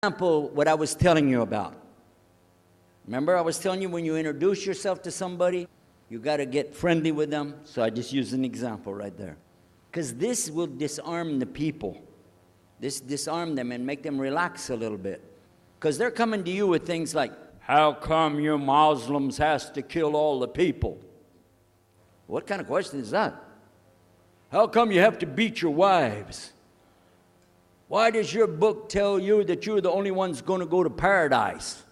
Example, what I was telling you about. Remember, I was telling you when you introduce yourself to somebody, you got to get friendly with them. So I just used an example right there. Because this will disarm the people. This disarm them and make them relax a little bit. Because they're coming to you with things like, how come you Muslims has to kill all the people? What kind of question is that? How come you have to beat your wives? Why does your book tell you that you're the only ones going to go to paradise?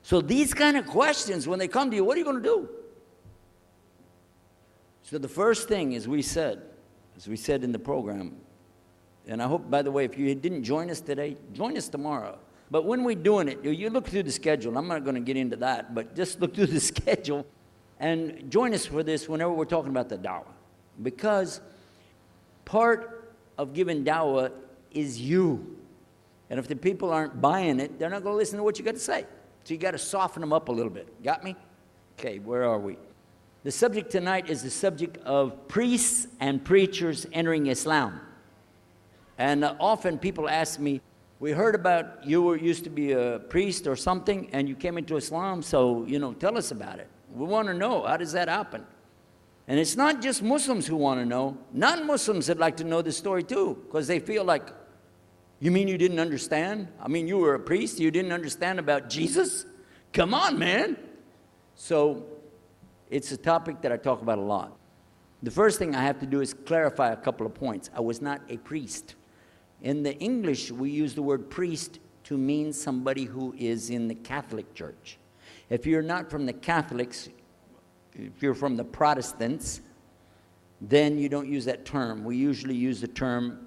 So these kind of questions, when they come to you, what are you going to do? So the first thing, as we said in the program, and I hope, by the way, if you didn't join us today, join us tomorrow. But when we're doing it, you look through the schedule. I'm not going to get into that, but just look through the schedule and join us for this whenever we're talking about the dawah. Because part of giving dawah is you. And if the people aren't buying it, they're not going to listen to what you got to say. So you got to soften them up a little bit. Got me? Okay, where are we? The subject tonight is the subject of priests and preachers entering Islam. And often people ask me, we heard about you used to be a priest or something, and you came into Islam, so, tell us about it. We want to know, how does that happen? And it's not just Muslims who want to know. Non-Muslims would like to know the story too, because they feel like, you mean you didn't understand? I mean, you were a priest, you didn't understand about Jesus? Come on, man. So it's a topic that I talk about a lot. The first thing I have to do is clarify a couple of points. I was not a priest. In the English, we use the word priest to mean somebody who is in the Catholic Church. If you're not from the Catholics, if you're from the Protestants, then you don't use that term. We usually use the term,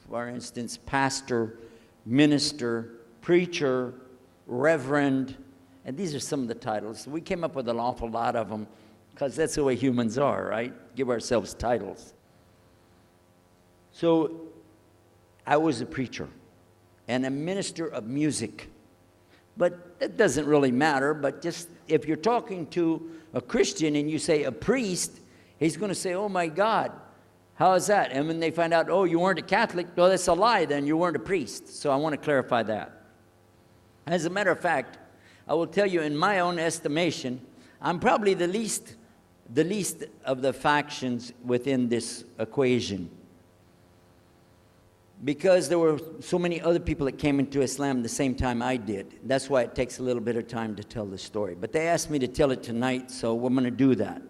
for instance, pastor, minister, preacher, reverend, and these are some of the titles. We came up with an awful lot of them because that's the way humans are, right? Give ourselves titles. So I was a preacher and a minister of music. But that doesn't really matter, but just if you're talking to a Christian and you say a priest, he's going to say, oh my God, how is that? And when they find out, oh, you weren't a Catholic, well, that's a lie then, you weren't a priest. So I want to clarify that. As a matter of fact, I will tell you in my own estimation, I'm probably the least of the factions within this equation. Because there were so many other people that came into Islam the same time I did. That's why it takes a little bit of time to tell the story. But they asked me to tell it tonight, so we're going to do that.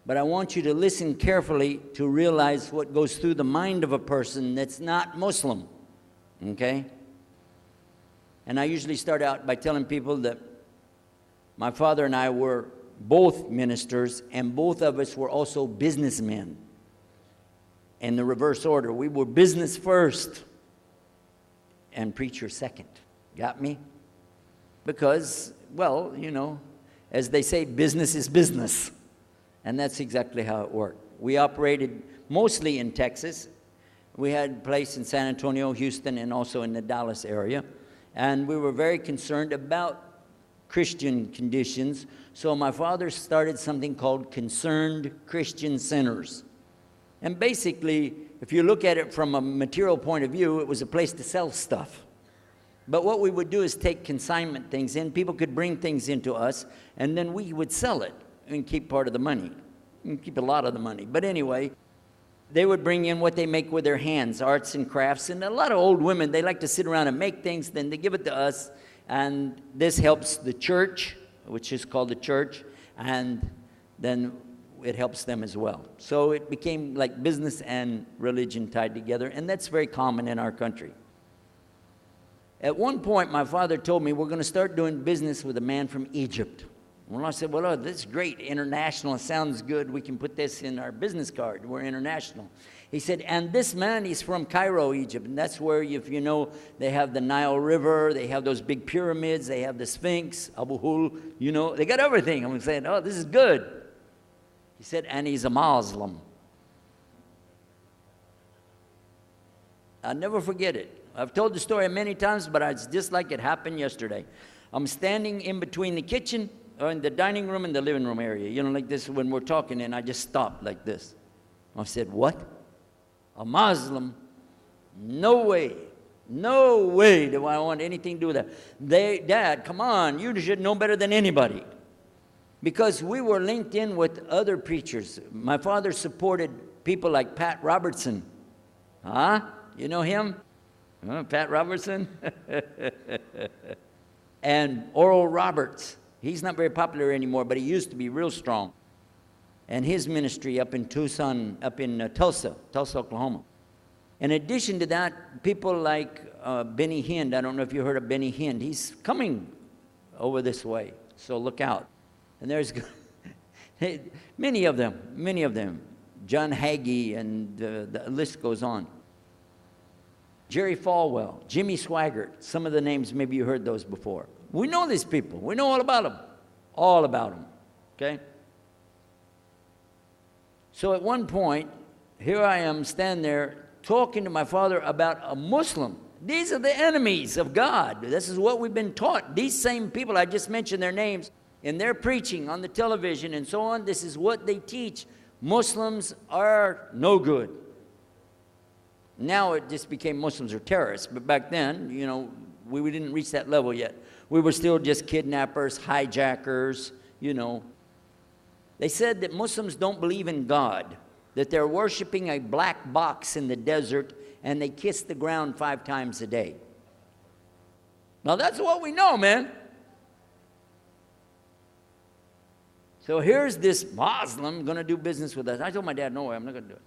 But I want you to listen carefully to realize what goes through the mind of a person that's not Muslim. Okay? And I usually start out by telling people that my father and I were both ministers, and both of us were also businessmen. In the reverse order. We were business first and preacher second. Got me? Because, well, as they say, business is business. And that's exactly how it worked. We operated mostly in Texas. We had a place in San Antonio, Houston, and also in the Dallas area. And we were very concerned about Christian conditions. So my father started something called Concerned Christian Centers. And basically, if you look at it from a material point of view, it was a place to sell stuff. But what we would do is take consignment things in. People could bring things into us, and then we would sell it and keep part of the money. And keep a lot of the money. But anyway, they would bring in what they make with their hands, arts and crafts. And a lot of old women, they like to sit around and make things, then they give it to us. And this helps the church, which is called the church, and then it helps them as well. So it became like business and religion tied together, and that's very common in our country. At one point, my father told me, we're going to start doing business with a man from Egypt. Well, I said, well, this is great, international, it sounds good, we can put this in our business card, we're international. He said, and this man, he's from Cairo, Egypt, and that's where, if you know, they have the Nile River, they have those big pyramids, they have the Sphinx, Abu Hul, they got everything. I'm saying, oh, this is good. He said, and he's a Muslim. I'll never forget it. I've told the story many times, but it's just like it happened yesterday. I'm standing in between the kitchen, or in the dining room and the living room area, like this when we're talking, and I just stopped like this. I said, what? A Muslim? No way. No way do I want anything to do with that. Dad, come on, you should know better than anybody. Because we were linked in with other preachers. My father supported people like Pat Robertson. Huh? You know him? Pat Robertson? And Oral Roberts. He's not very popular anymore, but he used to be real strong. And his ministry up in Tucson, up in Tulsa, Oklahoma. In addition to that, people like Benny Hinn. I don't know if you heard of Benny Hinn. He's coming over this way, so look out. And there's many of them. John Hagee, and the list goes on. Jerry Falwell, Jimmy Swaggart. Some of the names, maybe you heard those before. We know these people. We know all about them. Okay? So at one point, here I am standing there talking to my father about a Muslim. These are the enemies of God. This is what we've been taught. These same people, I just mentioned their names, in their preaching on the television and so on, this is what they teach. Muslims are no good. Now it just became Muslims are terrorists. But back then, we didn't reach that level yet. We were still just kidnappers, hijackers, They said that Muslims don't believe in God, that they're worshiping a black box in the desert, and they kiss the ground 5 times a day. Now that's what we know, man. So here's this Muslim going to do business with us. I told my dad, no way, I'm not going to do it.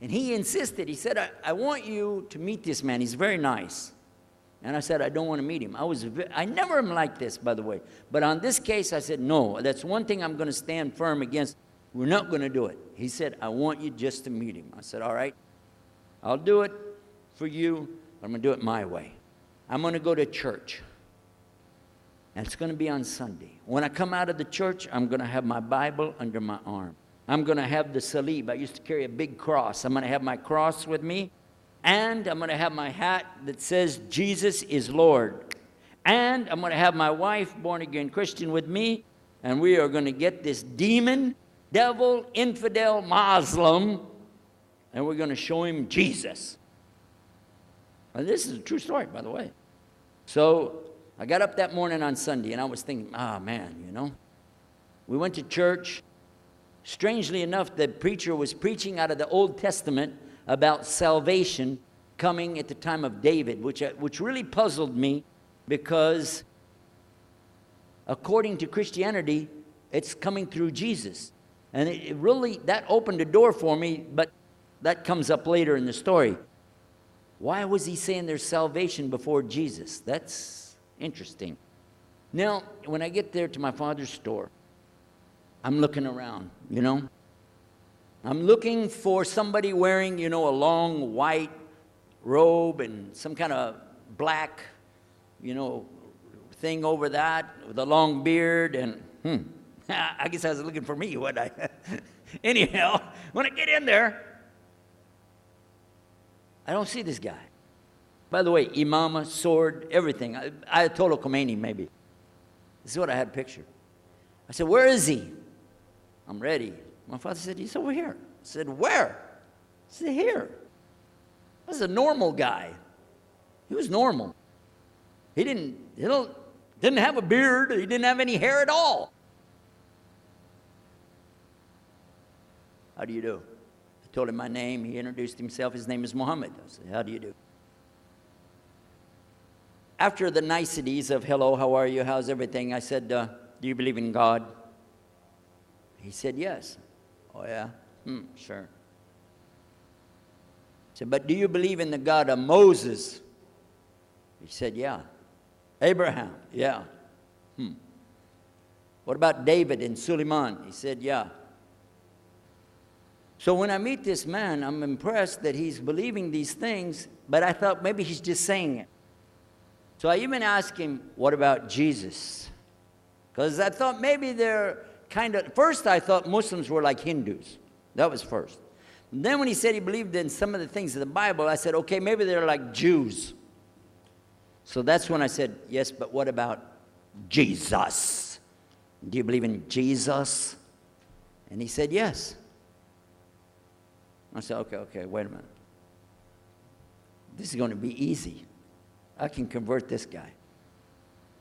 And he insisted. He said, I want you to meet this man. He's very nice. And I said, I don't want to meet him. I never am like this, by the way. But on this case, I said, no, that's one thing I'm going to stand firm against. We're not going to do it. He said, I want you just to meet him. I said, all right, I'll do it for you, but I'm going to do it my way. I'm going to go to church. And it's going to be on Sunday. When I come out of the church, I'm going to have my Bible under my arm. I'm going to have the salib. I used to carry a big cross. I'm going to have my cross with me. And I'm going to have my hat that says, Jesus is Lord. And I'm going to have my wife, born-again Christian, with me. And we are going to get this demon, devil, infidel, Muslim, and we're going to show him Jesus. And this is a true story, by the way. So I got up that morning on Sunday, and I was thinking, man, We went to church. Strangely enough, the preacher was preaching out of the Old Testament about salvation coming at the time of David, which really puzzled me because according to Christianity, it's coming through Jesus. And it really, that opened a door for me, but that comes up later in the story. Why was he saying there's salvation before Jesus? That's interesting. Now, when I get there to my father's store, I'm looking around, I'm looking for somebody wearing, a long white robe and some kind of black, thing over that with a long beard. And I guess I was looking for me, wasn't I? Anyhow, when I get in there, I don't see this guy. By the way, imama, sword, everything. Ayatollah Khomeini, maybe. This is what I had pictured. I said, where is he? I'm ready. My father said, he's over here. I said, where? He said, here. This is a normal guy. He was normal. He didn't have a beard. He didn't have any hair at all. How do you do? I told him my name. He introduced himself. His name is Muhammad. I said, how do you do? After the niceties of hello, how are you, how's everything, I said, do you believe in God? He said, yes. Oh, yeah? Sure. I said, but do you believe in the God of Moses? He said, yeah. Abraham? Yeah. What about David and Suleiman? He said, yeah. So when I meet this man, I'm impressed that he's believing these things, but I thought maybe he's just saying it. So I even asked him, what about Jesus? Because I thought maybe they're first I thought Muslims were like Hindus. That was first. And then when he said he believed in some of the things of the Bible, I said, okay, maybe they're like Jews. So that's when I said, yes, but what about Jesus? Do you believe in Jesus? And he said, yes. I said, okay, wait a minute. This is going to be easy. I can convert this guy.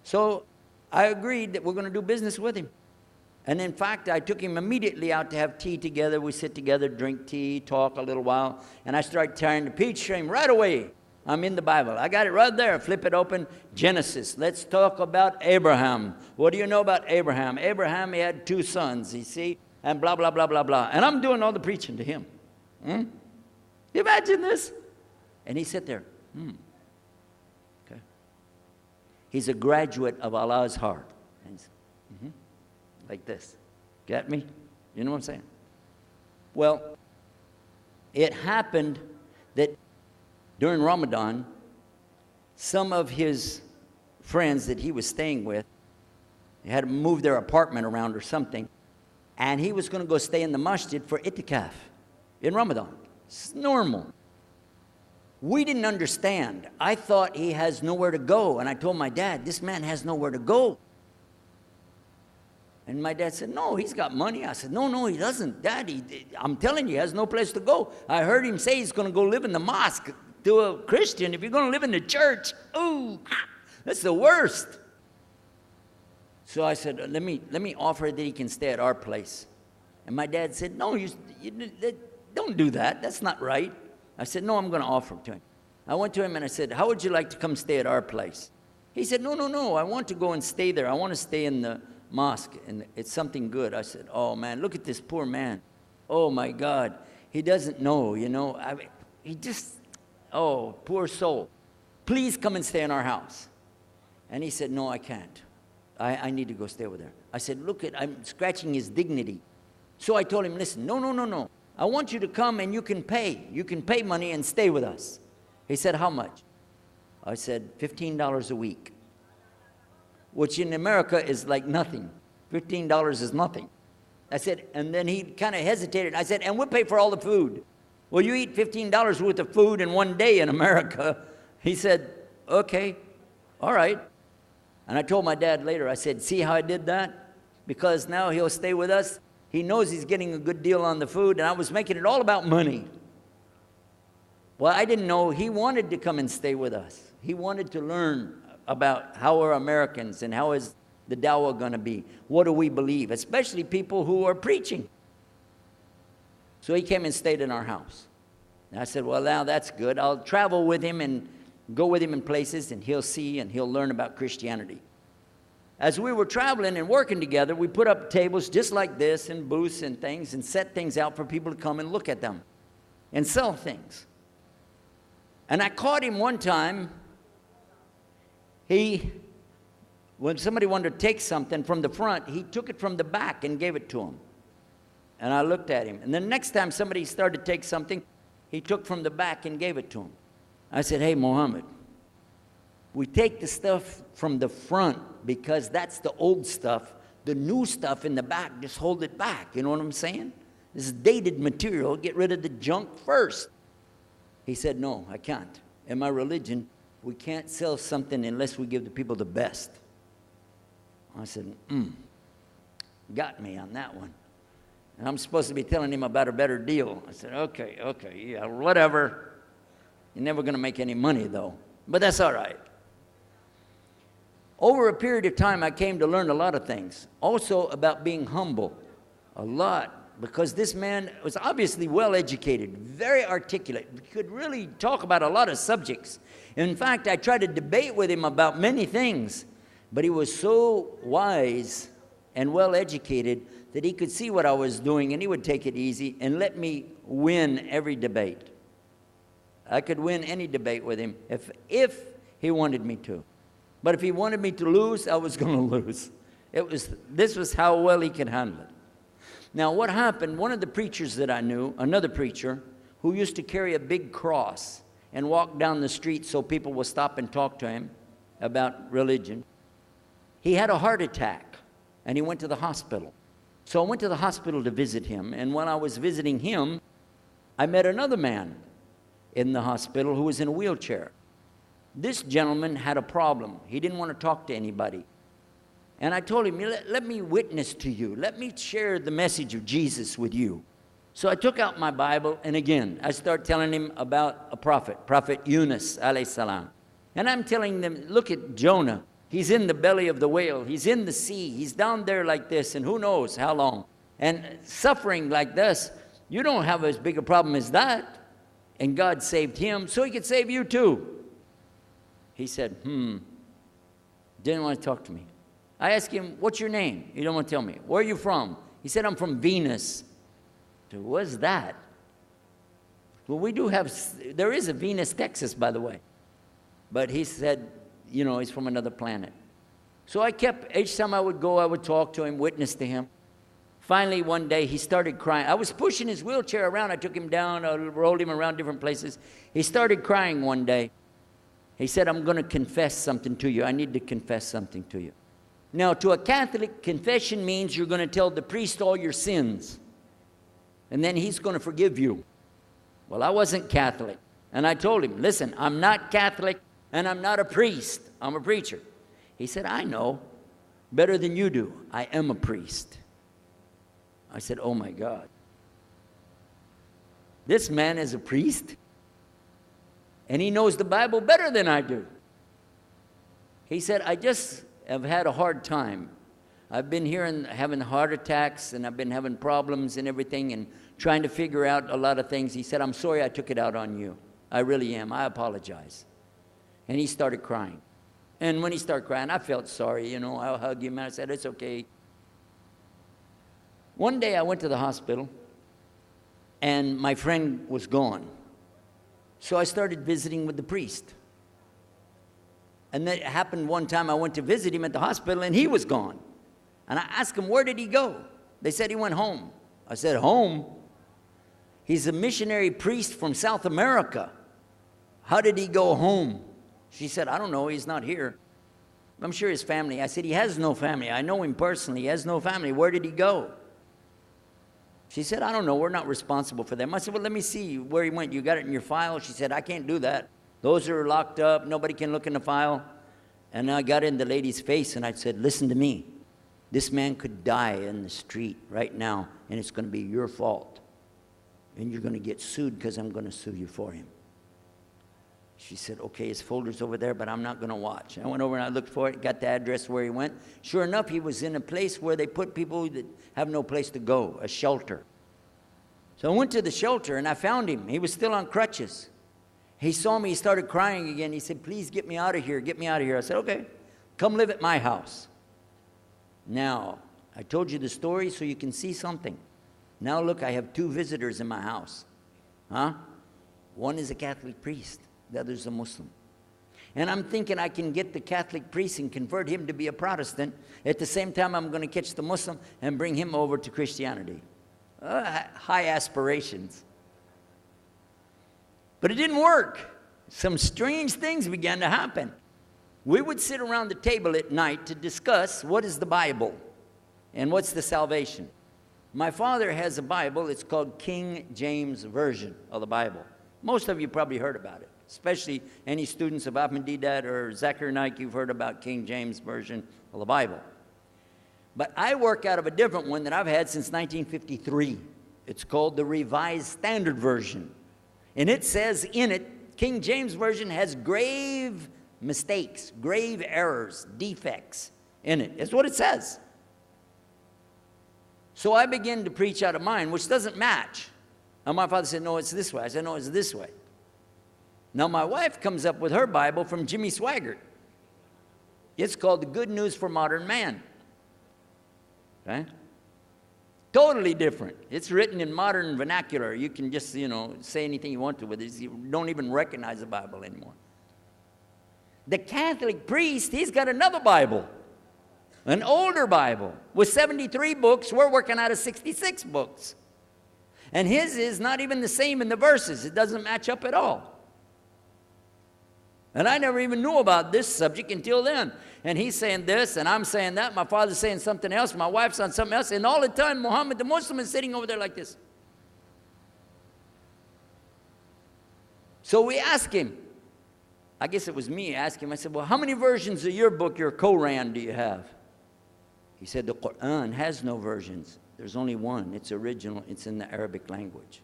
So I agreed that we're going to do business with him. And in fact, I took him immediately out to have tea together. We sit together, drink tea, talk a little while. And I start tearing the peach stream right away. I'm in the Bible. I got it right there. Flip it open. Genesis. Let's talk about Abraham. What do you know about Abraham? Abraham, he had 2 sons, you see, and blah, blah, blah, blah, blah. And I'm doing all the preaching to him. Imagine this. And he sat there. Okay. He's a graduate of Allah's heart. And he's, like this. Get me? You know what I'm saying? Well, it happened that during Ramadan, some of his friends that he was staying with, they had to move their apartment around or something, and he was going to go stay in the masjid for itikaf in Ramadan. It's normal. We didn't understand. I thought he has nowhere to go, and I told my dad, this man has nowhere to go. And my dad said, no, he's got money. I said, no, he doesn't. Dad, I'm telling you, he has no place to go. I heard him say he's going to go live in the mosque. To a Christian, if you're going to live in the church, ooh, that's the worst. So I said, let me offer that he can stay at our place. And my dad said, no, you don't do that. That's not right. I said, no, I'm going to offer it to him. I went to him and I said, how would you like to come stay at our place? He said, no, I want to go and stay there. I want to stay in the mosque, and it's something good. I said, oh, man, look at this poor man. Oh, my God. He doesn't know, he just... Oh, poor soul. Please come and stay in our house. And he said, no, I can't. I need to go stay over there. I said, I'm scratching his dignity. So I told him, listen, no. I want you to come and you can pay. You can pay money and stay with us. He said, how much? I said, $15 a week, which in America is like nothing. $15 is nothing. I said, and then he kind of hesitated. I said, and we'll pay for all the food. Well, you eat $15 worth of food in one day in America. He said, okay, all right. And I told my dad later, I said, see how I did that? Because now he'll stay with us. He knows he's getting a good deal on the food, and I was making it all about money. Well, I didn't know he wanted to come and stay with us. He wanted to learn about how we're Americans and how is the dawah going to be. What do we believe? Especially people who are preaching. So he came and stayed in our house. And I said, well, now that's good. I'll travel with him and go with him in places, and he'll see and he'll learn about Christianity. As we were traveling and working together, we put up tables just like this and booths and things and set things out for people to come and look at them and sell things. And I caught him one time. When somebody wanted to take something from the front, he took it from the back and gave it to him. And I looked at him. And the next time somebody started to take something, he took from the back and gave it to him. I said, hey, Muhammad, we take the stuff from the front because that's the old stuff. The new stuff in the back, just hold it back. You know what I'm saying? This is dated material. Get rid of the junk first. He said, no, I can't. In my religion, we can't sell something unless we give the people the best. I said, got me on that one. And I'm supposed to be telling him about a better deal. I said, okay, yeah, whatever. You're never going to make any money, though. But that's all right. Over a period of time, I came to learn a lot of things. Also about being humble. A lot. Because this man was obviously well-educated, very articulate, could really talk about a lot of subjects. In fact, I tried to debate with him about many things. But he was so wise and well-educated that he could see what I was doing, and he would take it easy and let me win every debate. I could win any debate with him if he wanted me to. But if he wanted me to lose, I was going to lose. This was how well he could handle it. Now, what happened, one of the preachers that I knew, another preacher, who used to carry a big cross and walk down the street so people would stop and talk to him about religion, he had a heart attack, and he went to the hospital. So I went to the hospital to visit him, and when I was visiting him, I met another man in the hospital who was in a wheelchair. This gentleman had a problem. He didn't want to talk to anybody. And I told him, let me witness to you. Let me share the message of Jesus with you. So I took out my Bible, and again, I started telling him about a prophet, Prophet Yunus, alayhi salam. And I'm telling them, look at Jonah. He's in the belly of the whale. He's in the sea. He's down there like this, and who knows how long. And suffering like this, you don't have as big a problem as that. And God saved him, so he could save you too. He said, didn't want to talk to me. I asked him, what's your name? He don't want to tell me. Where are you from? He said, I'm from Venus. So what's that? Well, we do have, there is a Venus, Texas, by the way. But he said, you know, he's from another planet. So I kept, each time I would go, I would talk to him, witness to him. Finally, one day, he started crying. I was pushing his wheelchair around. I took him down. I rolled him around different places. He started crying one day. He said, I'm going to confess something to you. I need to confess something to you. Now, to a Catholic, confession means you're going to tell the priest all your sins. And then he's going to forgive you. Well, I wasn't Catholic. And I told him, listen, I'm not Catholic and I'm not a priest. I'm a preacher. He said, I know better than you do. I am a priest. I said, oh my God. This man is a priest? And he knows the Bible better than I do. He said, I just have had a hard time. I've been here and having heart attacks, and I've been having problems and everything, and trying to figure out a lot of things. He said, I'm sorry I took it out on you. I really am. I apologize. And he started crying. And when he started crying, I felt sorry. You know, I hugged him, and I said, it's okay. One day I went to the hospital, and my friend was gone. So I started visiting with the priest. And that happened one time. I went to visit him at the hospital, and he was gone. And I asked him, where did he go? They said he went home. I said, home? He's a missionary priest from South America. How did he go home? She said, I don't know. He's not here. I'm sure his family. I said, he has no family. I know him personally. He has no family. Where did he go? She said, I don't know. We're not responsible for them. I said, well, let me see where he went. You got it in your file? She said, I can't do that. Those are locked up. Nobody can look in the file. And I got in the lady's face, and I said, listen to me. This man could die in the street right now, and it's going to be your fault. And you're going to get sued because I'm going to sue you for him. She said, okay, his folder's over there, but I'm not going to watch. I went over and I looked for it, got the address where he went. Sure enough, he was in a place where they put people that have no place to go, a shelter. So I went to the shelter, and I found him. He was still on crutches. He saw me. He started crying again. He said, please get me out of here. Get me out of here. I said, okay, come live at my house. Now, I told you the story so you can see something. Now look, I have 2 visitors in my house. One is a Catholic priest. The other is a Muslim. And I'm thinking I can get the Catholic priest and convert him to be a Protestant. At the same time, I'm going to catch the Muslim and bring him over to Christianity. High aspirations. But it didn't work. Some strange things began to happen. We would sit around the table at night to discuss what is the Bible and what's the salvation. My father has a Bible. It's called King James Version of the Bible. Most of you probably heard about it, especially any students of Ahmadiyya or Zakir Naik. You've heard about King James Version of the Bible. But I work out of a different one that I've had since 1953. It's called the Revised Standard Version. And it says in it, King James Version has grave mistakes, grave errors, defects in it. That's what it says. So I began to preach out of mine, which doesn't match. And my father said, no, it's this way. I said, no, it's this way. Now my wife comes up with her Bible from Jimmy Swaggart. It's called The Good News for Modern Man. Okay? Totally different. It's written in modern vernacular. You can just, say anything you want to with it. You don't even recognize the Bible anymore. The Catholic priest, he's got another Bible, an older Bible with 73 books. We're working out of 66 books. And his is not even the same in the verses. It doesn't match up at all. And I never even knew about this subject until then. And he's saying this, and I'm saying that. My father's saying something else. My wife's on something else. And all the time, Muhammad the Muslim is sitting over there like this. So we asked him. I guess it was me asking him. I said, well, how many versions of your book, your Quran, do you have? He said, the Quran has no versions. There's only one. It's original. It's in the Arabic language.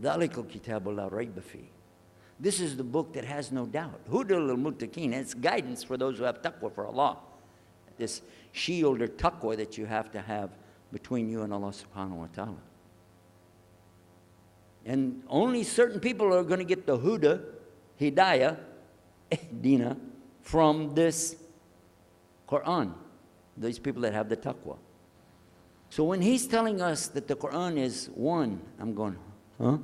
ذَلِكَ الْكِتَابُ لَا رَيْبَ فِيهِ. This is the book that has no doubt. Hudal al-Muttaqin. It's guidance for those who have taqwa for Allah. This shield or taqwa that you have to have between you and Allah subhanahu wa ta'ala. And only certain people are going to get the huda, hidayah, dina, from this Quran. These people that have the taqwa. So when he's telling us that the Quran is one, I'm going, huh?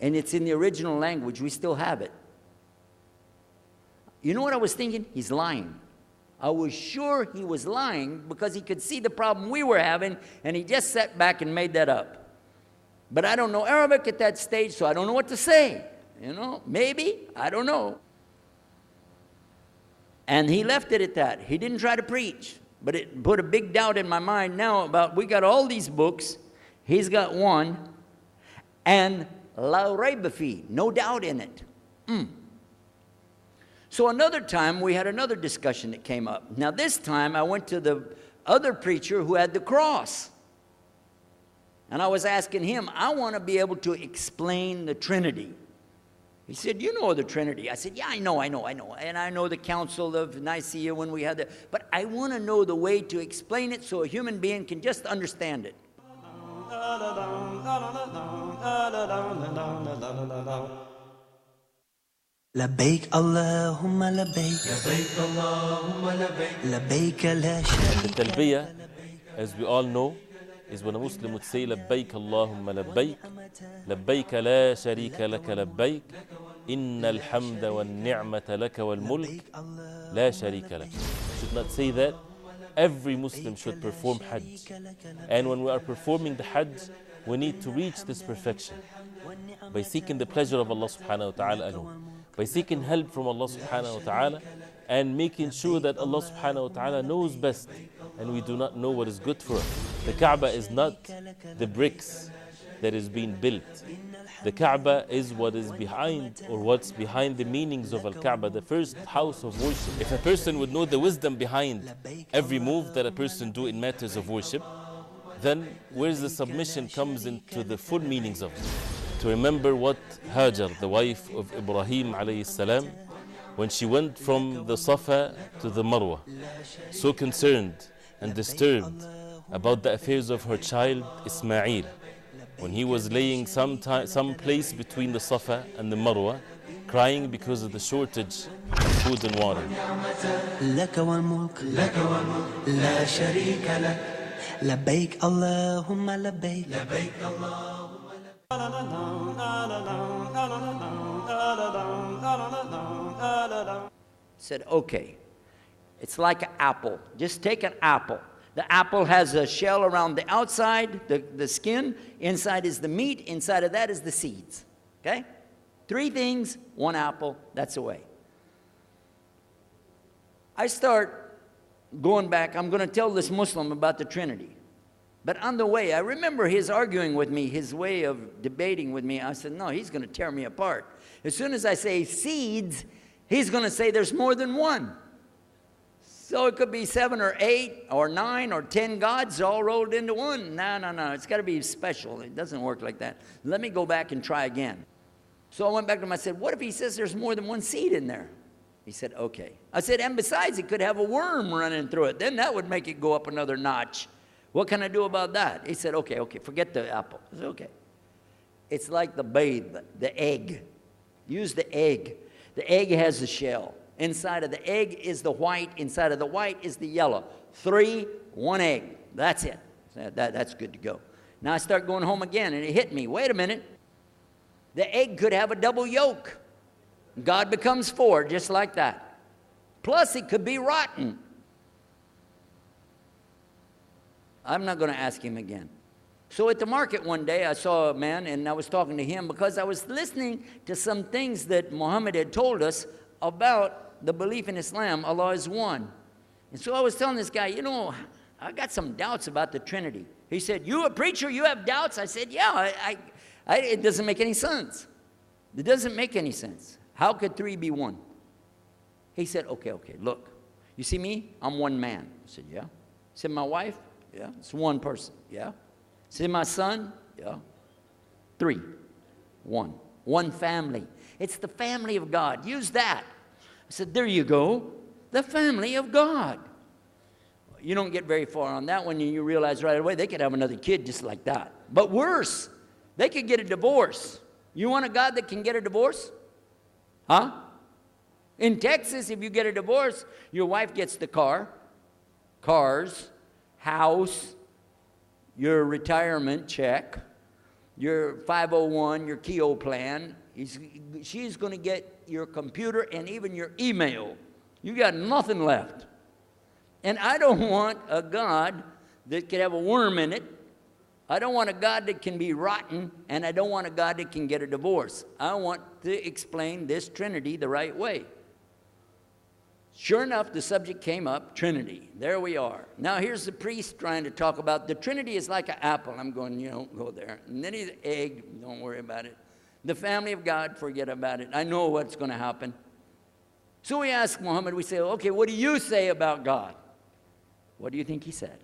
And it's in the original language, we still have it. You know what I was thinking? He's lying. I was sure he was lying because he could see the problem we were having, and he just sat back and made that up. But I don't know Arabic at that stage, so I don't know what to say. You know, maybe, I don't know. And he left it at that. He didn't try to preach. But it put a big doubt in my mind now about, we got all these books, he's got one, and la rayba fi, no doubt in it. So another time, we had another discussion that came up. Now this time, I went to the other preacher who had the cross. And I was asking him, I want to be able to explain the Trinity. He said, you know the Trinity. I said, yeah, I know. And I know the Council of Nicaea when we had that. But I want to know the way to explain it so a human being can just understand it. لبيك اللهم لبيك لبيك اللهم لبيك لبيك لا شريك The talbiyah, as we all know, is when a Muslim would say لبيك اللهم لبيك لبيك لا شريك لك لبيك إن الحمد والنعمة لك والملك لا شريك لك. Should not say that. Every Muslim should perform Hajj. And when we are performing the Hajj, we need to reach this perfection by seeking the pleasure of Allah subhanahu wa ta'ala alone, by seeking help from Allah subhanahu wa ta'ala, and making sure that Allah subhanahu wa ta'ala knows best and we do not know what is good for us. The Kaaba is not the bricks that is being built. The Kaaba is what is behind, or what's behind the meanings of Al-Kaaba, the first house of worship. If a person would know the wisdom behind every move that a person do in matters of worship, then where's the submission comes into the full meanings of it. To remember what Hajar, the wife of Ibrahim alayhi salam, when she went from the Safa to the Marwa, so concerned and disturbed about the affairs of her child Ismail, when he was laying some place between the Safa and the Marwa, crying because of the shortage of food and water. لك والملك لك والملك لا شريك لك لبيك اللهم لبيك لبيك اللهم Said, okay, it's like an apple. Just take an apple. The apple has a shell around the outside, the skin. Inside is the meat. Inside of that is the seeds. Okay? 3 things, 1 apple. That's the way. I start going back. I'm going to tell this Muslim about the Trinity. But on the way, I remember his arguing with me, his way of debating with me. I said, no, he's going to tear me apart. As soon as I say seeds, he's going to say there's more than one. So it could be 7 or 8 or 9 or 10 gods all rolled into one. No. It's got to be special. It doesn't work like that. Let me go back and try again. So I went back to him. I said, what if he says there's more than one seed in there? He said, okay. I said, and besides, it could have a worm running through it. Then that would make it go up another notch. What can I do about that? He said, okay, forget the apple. I said, okay. It's like the babe, the egg. Use the egg. The egg has a shell. Inside of the egg is the white. Inside of the white is the yellow. 3, 1 egg. That's it. That's good to go. Now I start going home again, and it hit me. Wait a minute. The egg could have a double yolk. God becomes 4, just like that. Plus, it could be rotten. I'm not going to ask him again. So at the market one day, I saw a man, and I was talking to him because I was listening to some things that Muhammad had told us about the belief in Islam, Allah is one. And so I was telling this guy, you know, I got some doubts about the Trinity. He said, you a preacher, you have doubts? I said, yeah, it doesn't make any sense. It doesn't make any sense. How could 3 be 1? He said, okay, look. You see me? I'm one man. I said, yeah. He said, my wife? Yeah. It's one person. Yeah. He said, my son? Yeah. 3. 1. one family. It's the family of God. Use that. I said, there you go. The family of God. You don't get very far on that one, and you realize right away they could have another kid just like that. But worse, they could get a divorce. You want a God that can get a divorce? Huh? In Texas, if you get a divorce, your wife gets the cars, house, your retirement check, your 501, your Keogh plan. She's going to get your computer and even your email. You got nothing left. And I don't want a God that could have a worm in it. I don't want a God that can be rotten, and I don't want a God that can get a divorce. I want to explain this Trinity the right way. Sure enough, the subject came up, Trinity. There we are. Now here's the priest trying to talk about the Trinity is like an apple. I'm going, go there. And then he's an egg, don't worry about it. The family of God, forget about it. I know what's going to happen. So we ask Muhammad, we say, okay, what do you say about God? What do you think he said?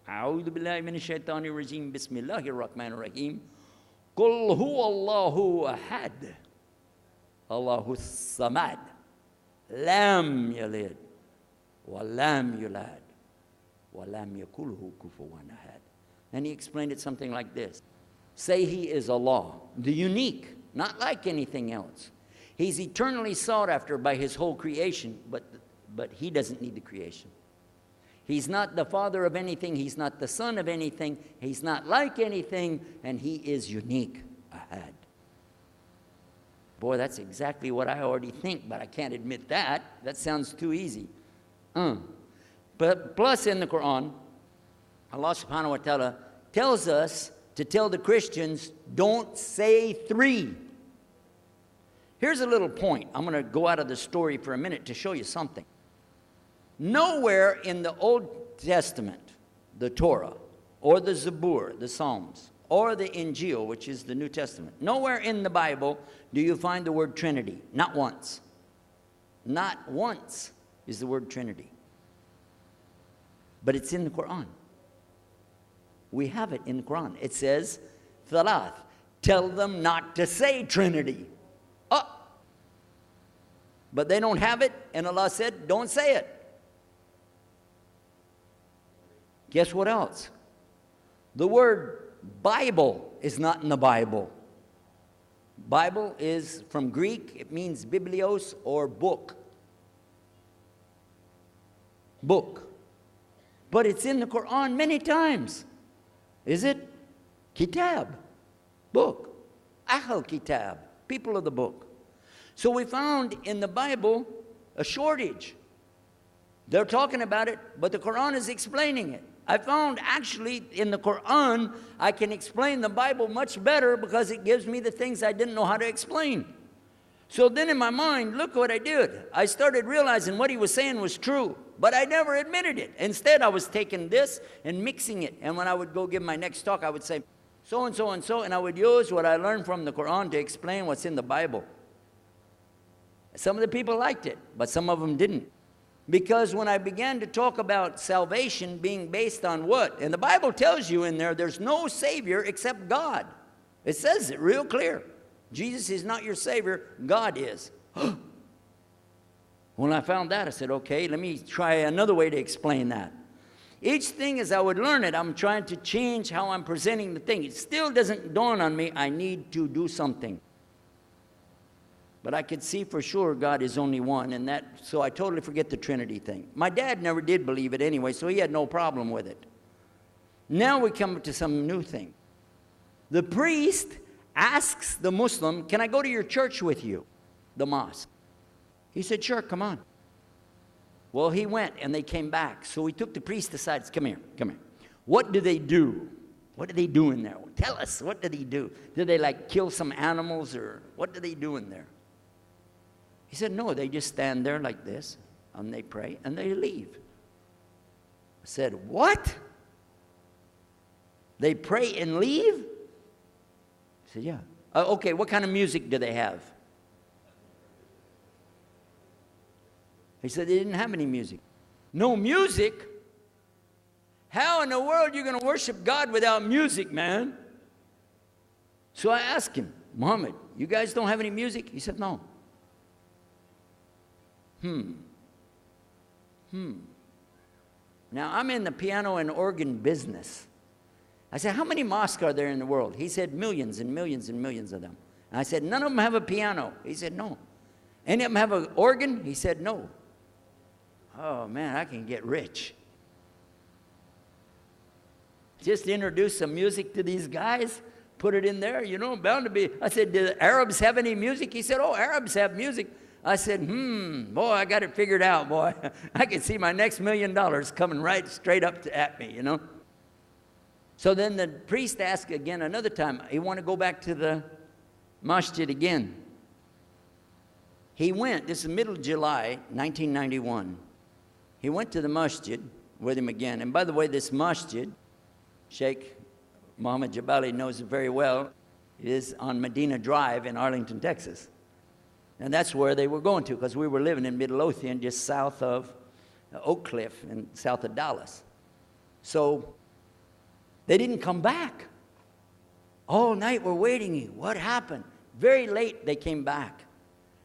أعوذ بالله من الشيطان الرجيم بسم الله الرحمن الرحيم قل هو الله أحد الله الصمد لم يلد ولم يولد ولم يكن له كفوا أحد. And he explained it something like this. Say he is Allah, the unique, not like anything else. He's eternally sought after by his whole creation, but he doesn't need the creation. He's not the father of anything. He's not the son of anything. He's not like anything, and he is unique. Ahad. Boy, that's exactly what I already think, but I can't admit that. That sounds too easy. But plus in the Quran, Allah subhanahu wa ta'ala tells us to tell the Christians, don't say three. Here's a little point. I'm going to go out of the story for a minute to show you something. Nowhere in the Old Testament, the Torah, or the Zabur, the Psalms, or the Injil, which is the New Testament, nowhere in the Bible do you find the word Trinity. Not once. Not once is the word Trinity. But it's in the Quran. We have it in the Quran. It says, Thalath, tell them not to say Trinity. Oh! But they don't have it, and Allah said, don't say it. Guess what else? The word Bible is not in the Bible. Bible is from Greek. It means biblios or book. Book. But it's in the Quran many times. Is it? Kitab. Book. Ahl Kitab. People of the book. So we found in the Bible a shortage. They're talking about it, but the Quran is explaining it. I found actually in the Quran, I can explain the Bible much better because it gives me the things I didn't know how to explain. So then in my mind, look what I did. I started realizing what he was saying was true, but I never admitted it. Instead, I was taking this and mixing it. And when I would go give my next talk, I would say, so and so and so, and I would use what I learned from the Quran to explain what's in the Bible. Some of the people liked it, but some of them didn't. Because when I began to talk about salvation being based on what? And the Bible tells you in there, there's no Savior except God. It says it real clear. Jesus is not your Savior, God is. When I found that, I said, okay, let me try another way to explain that. Each thing as I would learn it, I'm trying to change how I'm presenting the thing. It still doesn't dawn on me, I need to do something. But I could see for sure God is only one, and so I totally forget the Trinity thing. My dad never did believe it anyway, so he had no problem with it. Now we come to some new thing. The priest asks the Muslim, can I go to your church with you? The mosque. He said, sure, come on. Well, he went, and they came back. So we took the priest aside. Come here, come here. What do they do? What do they do in there? Tell us, what do they do? Do they like kill some animals, or what do they do in there? He said, no, they just stand there like this, and they pray, and they leave. I said, what? They pray and leave? He said, yeah. Okay, what kind of music do they have? He said they didn't have any music. No music? How in the world are you going to worship God without music, man? So I asked him, Muhammad, you guys don't have any music? He said, no. Now, I'm in the piano and organ business. I said, how many mosques are there in the world? He said, millions and millions and millions of them. And I said, none of them have a piano. He said, no. Any of them have an organ? He said, no. Oh, man, I can get rich. Just introduce some music to these guys, put it in there, bound to be. I said, do the Arabs have any music? He said, oh, Arabs have music. I said, boy, I got it figured out, boy. I can see my next $1 million coming right straight up at me, So then the priest asked again another time, he wanted to go back to the masjid again. He went, this is middle of July, 1991. He went to the masjid with him again. And by the way, this masjid, Sheikh Mohammed Jabali knows it very well. It is on Medina Drive in Arlington, Texas. And that's where they were going to, because we were living in Midlothian, just south of Oak Cliff and south of Dallas. So they didn't come back. All night we're waiting. What happened? Very late they came back.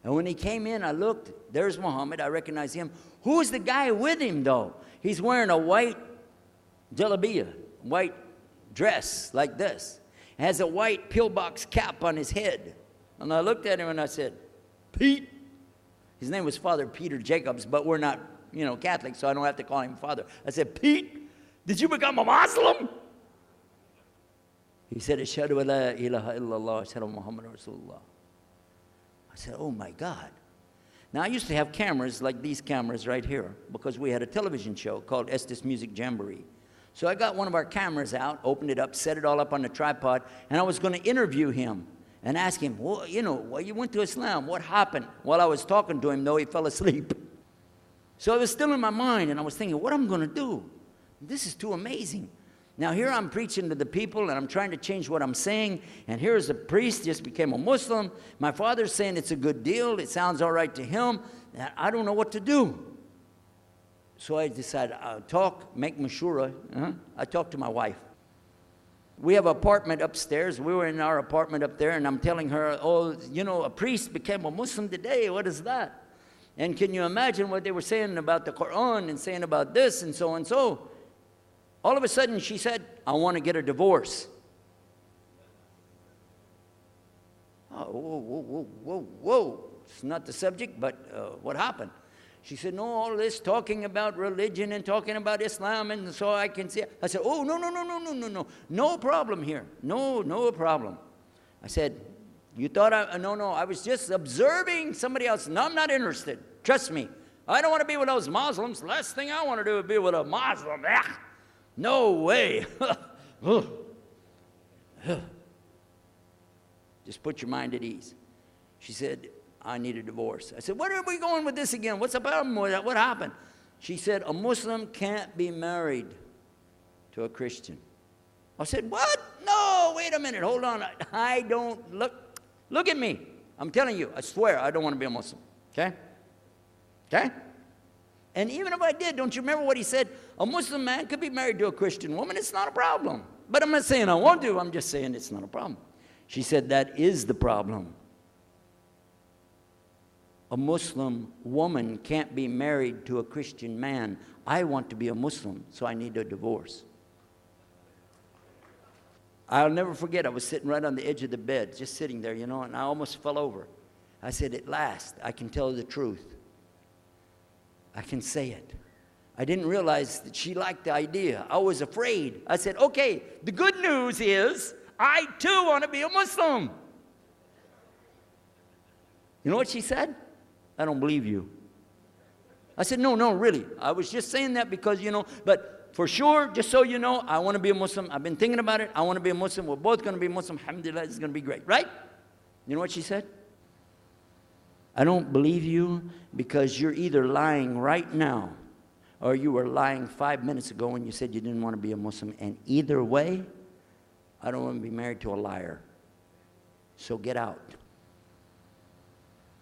And when he came in, I looked. There's Muhammad. I recognize him. Who's the guy with him, though? He's wearing a white jalabiyah, white dress like this. Has a white pillbox cap on his head. And I looked at him and I said, Pete. His name was Father Peter Jacobs, but we're not, Catholic, so I don't have to call him Father. I said, Pete, did you become a Muslim? He said, Ashhadu an la ilaha illallah, Ashhadu Muhammad Rasulullah. I said, oh my God. Now, I used to have cameras like these cameras right here because we had a television show called Estes Music Jamboree. So I got one of our cameras out, opened it up, set it all up on the tripod, and I was going to interview him and ask him, well, you went to Islam. What happened? While I was talking to him, though, he fell asleep. So it was still in my mind, and I was thinking, what am I going to do? This is too amazing. Now, here I'm preaching to the people, and I'm trying to change what I'm saying, and here's a priest, just became a Muslim. My father's saying it's a good deal. It sounds all right to him. I don't know what to do. So I decided, I'll make mashura. I talked to my wife. We have an apartment upstairs. We were in our apartment up there, and I'm telling her, a priest became a Muslim today. What is that? And can you imagine what they were saying about the Quran and saying about this and so and so? All of a sudden, she said, I want to get a divorce. Oh, whoa. It's not the subject, but what happened? She said, no, all this talking about religion and talking about Islam, and so I can see. I said, oh, no. No problem here. No problem. I said, you thought no, I was just observing somebody else. No, I'm not interested. Trust me. I don't want to be with those Muslims. The last thing I want to do is be with a Muslim. No way. Just put your mind at ease. She said, I need a divorce. I said, where are we going with this again? What's the problem with that? What happened? She said, a Muslim can't be married to a Christian. I said, what? No, wait a minute. Hold on. I don't look at me. I'm telling you, I swear, I don't want to be a Muslim. Okay? And even if I did, don't you remember what he said? A Muslim man could be married to a Christian woman. It's not a problem. But I'm not saying I won't do. I'm just saying it's not a problem. She said, that is the problem. A Muslim woman can't be married to a Christian man. I want to be a Muslim, so I need a divorce. I'll never forget, I was sitting right on the edge of the bed, just sitting there, and I almost fell over. I said, at last, I can tell the truth. I can say it. I didn't realize that she liked the idea. I was afraid. I said, okay, the good news is I too want to be a Muslim. You know what she said? I don't believe you. I said, no, really. I was just saying that because, but for sure, just so you know, I want to be a Muslim. I've been thinking about it. I want to be a Muslim. We're both going to be Muslim. Alhamdulillah, it's going to be great. Right? You know what she said? I don't believe you because you're either lying right now or you were lying 5 minutes ago when you said you didn't want to be a Muslim. And either way, I don't want to be married to a liar. So get out.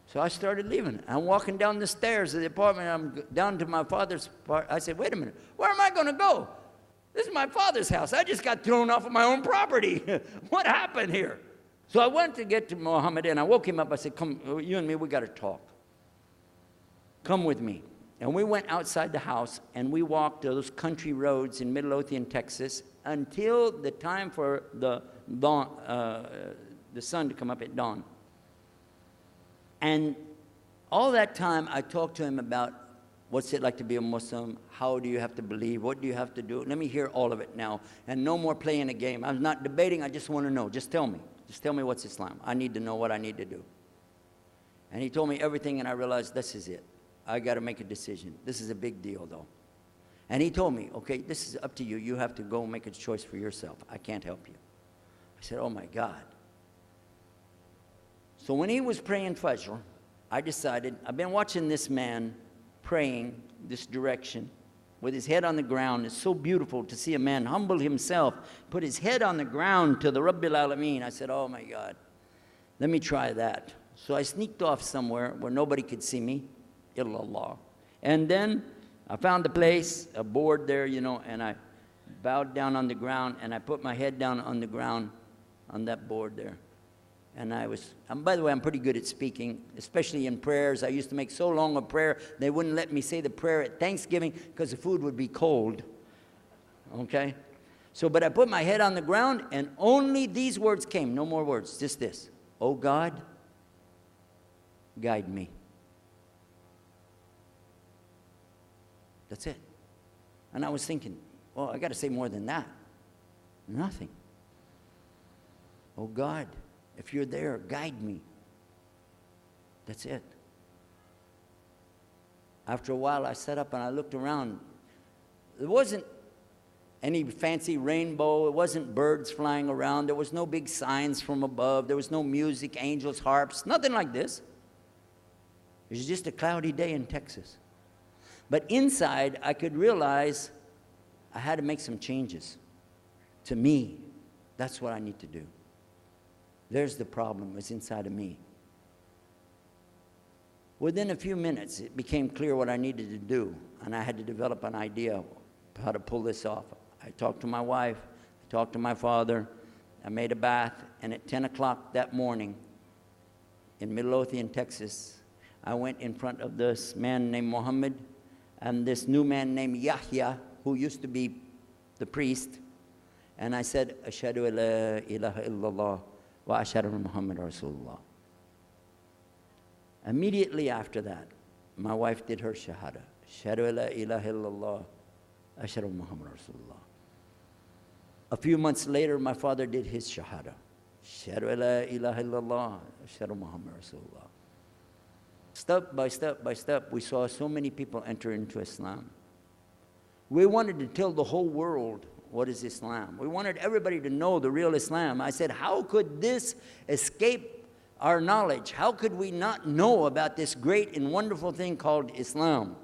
So I started leaving. I'm walking down the stairs of the apartment. I'm down to my father's part. I said, wait a minute. Where am I going to go? This is my father's house. I just got thrown off of my own property. What happened here? So I went to get to Muhammad, and I woke him up. I said, come, you and me, we got to talk. Come with me. And we went outside the house, and we walked those country roads in Midlothian, Texas, until the time for the dawn, the sun to come up at dawn. And all that time, I talked to him about what's it like to be a Muslim, how do you have to believe, what do you have to do. Let me hear all of it now, and no more playing a game. I'm not debating, I just want to know. Just tell me. Just tell me what's Islam. I need to know what I need to do. And he told me everything, and I realized this is it. I got to make a decision. This is a big deal, though. And he told me, okay, this is up to you. You have to go make a choice for yourself. I can't help you. I said, oh, my God. So when he was praying Fajr, I decided, I've been watching this man praying this direction with his head on the ground. It's so beautiful to see a man humble himself, put his head on the ground to the Rabbil Alameen. I said, oh, my God, let me try that. So I sneaked off somewhere where nobody could see me. Illallah. And then I found a place, a board there, and I bowed down on the ground, and I put my head down on the ground on that board there. And by the way, I'm pretty good at speaking, especially in prayers. I used to make so long a prayer, they wouldn't let me say the prayer at Thanksgiving because the food would be cold. Okay? But I put my head on the ground, and only these words came, no more words, just this. Oh God, guide me. That's it. And I was thinking, well, I got to say more than that. Nothing. Oh God, if you're there, guide me. That's it. After a while, I sat up and I looked around. There wasn't any fancy rainbow. It wasn't birds flying around. There was no big signs from above. There was no music, angels, harps, nothing like this. It was just a cloudy day in Texas. But inside, I could realize I had to make some changes. To me, that's what I need to do. There's the problem, it's inside of me. Within a few minutes, it became clear what I needed to do, and I had to develop an idea of how to pull this off. I talked to my wife, I talked to my father, I made a bath, and at 10 o'clock that morning in Midlothian, Texas, I went in front of this man named Muhammad and this new man named Yahya, who used to be the priest, and I said, Ashhadu an la ilaha illallah wa ashhadu anna Muhammad Rasulullah. Immediately after that, my wife did her shahada. Ashhadu an la ilaha illallah, ashhadu anna Muhammad Rasulullah. A few months later, my father did his shahada. Ashhadu an la ilaha illallah, ashhadu anna Muhammad Rasulullah. Step by step by step, we saw so many people enter into Islam. We wanted to tell the whole world what is Islam. We wanted everybody to know the real Islam. I said, how could this escape our knowledge? How could we not know about this great and wonderful thing called Islam?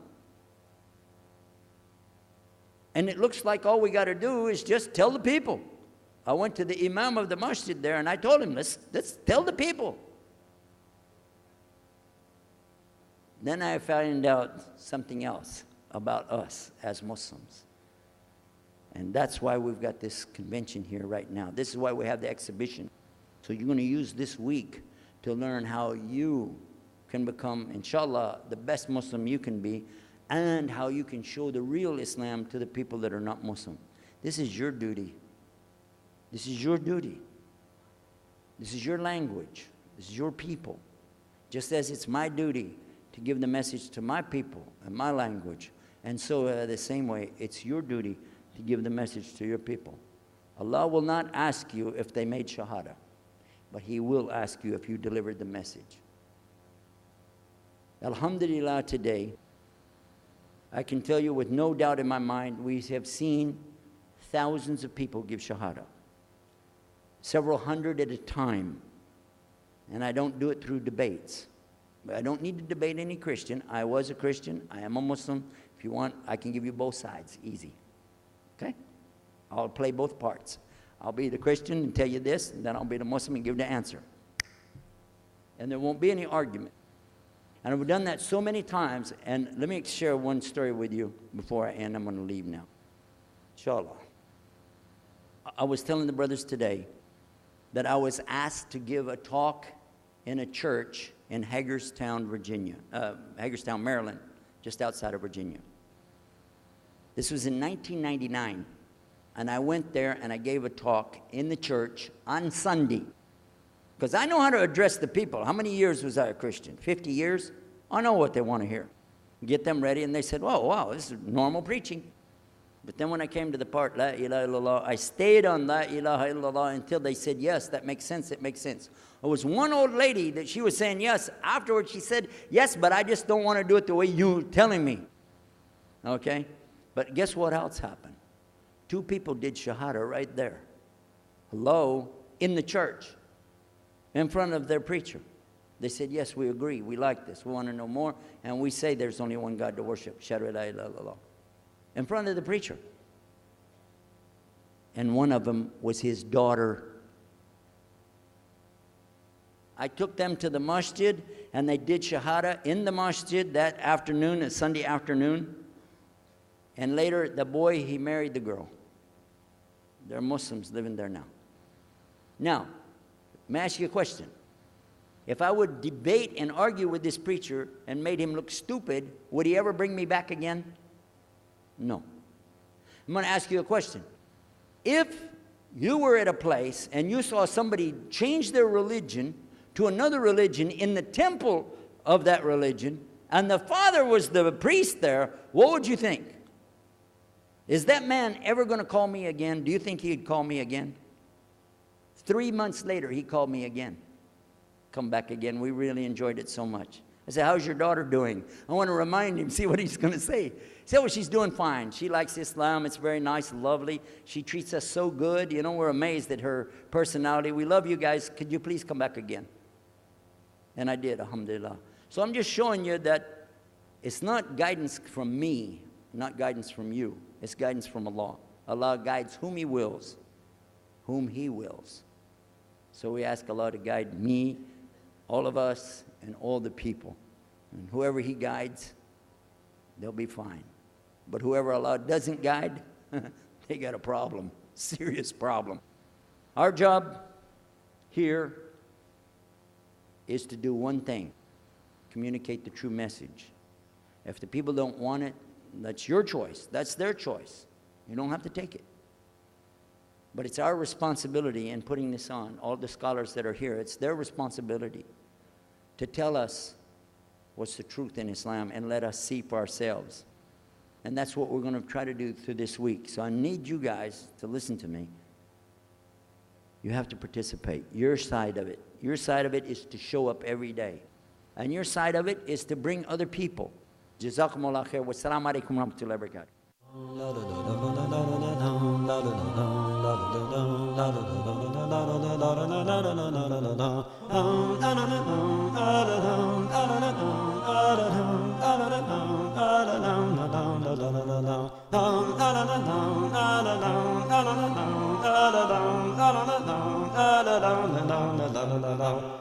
And it looks like all we got to do is just tell the people. I went to the imam of the masjid there, and I told him, let's tell the people. Then I found out something else about us as Muslims. And that's why we've got this convention here right now. This is why we have the exhibition. So you're going to use this week to learn how you can become, inshallah, the best Muslim you can be, and how you can show the real Islam to the people that are not Muslim. This is your duty. This is your duty. This is your language. This is your people. Just as it's my duty to give the message to my people and my language. And so the same way, it's your duty to give the message to your people. Allah will not ask you if they made shahada, but He will ask you if you delivered the message. Alhamdulillah, today, I can tell you with no doubt in my mind, we have seen thousands of people give shahada. Several hundred at a time. And I don't do it through debates. But I don't need to debate any Christian. I was a Christian. I am a Muslim. If you want, I can give you both sides. Easy. Okay? I'll play both parts. I'll be the Christian and tell you this, and then I'll be the Muslim and give the answer. And there won't be any argument. And I've done that so many times. And let me share one story with you before I end. I'm going to leave now. Inshallah. I was telling the brothers today, that I was asked to give a talk in a church in Hagerstown, Maryland, just outside of Virginia. This was in 1999, and I went there and I gave a talk in the church on Sunday, because I know how to address the people. How many years was I a Christian? 50 years? I know what they want to hear. Get them ready, and they said, "Oh, wow, this is normal preaching." But then when I came to the part, La ilaha illallah, I stayed on La ilaha illallah until they said, "Yes, that makes sense, it makes sense." There was one old lady that she was saying yes. Afterwards, she said, "Yes, but I just don't want to do it the way you're telling me." Okay? But guess what else happened? 2 people did shahada right there. Hello? In the church. In front of their preacher. They said, "Yes, we agree. We like this. We want to know more. And we say there's only one God to worship. Shahadu la ilaha illallah." In front of the preacher. And one of them was his daughter. I took them to the masjid, and they did shahada in the masjid that afternoon, a Sunday afternoon. And later, the boy, he married the girl. They're Muslims living there now. Now, let me ask you a question. If I would debate and argue with this preacher and made him look stupid, would he ever bring me back again? No. I'm going to ask you a question. If you were at a place and you saw somebody change their religion to another religion in the temple of that religion, and the father was the priest there, what would you think? Is that man ever going to call me again? Do you think he'd call me again? 3 months later, he called me again. Come back again. We really enjoyed it so much. I said, "How's your daughter doing?" I want to remind him, see what he's going to say. He said, "Well, she's doing fine. She likes Islam. It's very nice, lovely. She treats us so good. You know, we're amazed at her personality. We love you guys. Could you please come back again?" And I did, alhamdulillah. So I'm just showing you that it's not guidance from me, not guidance from you. It's guidance from Allah. Allah guides whom He wills, whom He wills. So we ask Allah to guide me, all of us, and all the people. And whoever He guides, they'll be fine. But whoever Allah doesn't guide, they got a problem, serious problem. Our job here is to do one thing: communicate the true message. If the people don't want it, that's your choice. That's their choice. You don't have to take it. But it's our responsibility in putting this on, all the scholars that are here, it's their responsibility to tell us what's the truth in Islam and let us see for ourselves. And that's what we're going to try to do through this week. So I need you guys to listen to me. You have to participate. Your side of it. Your side of it is to show up every day. And your side of it is to bring other people. Jazakumullah khair. Wassalamu alaikum wa rahmatullahi wa barakatuh. la la la la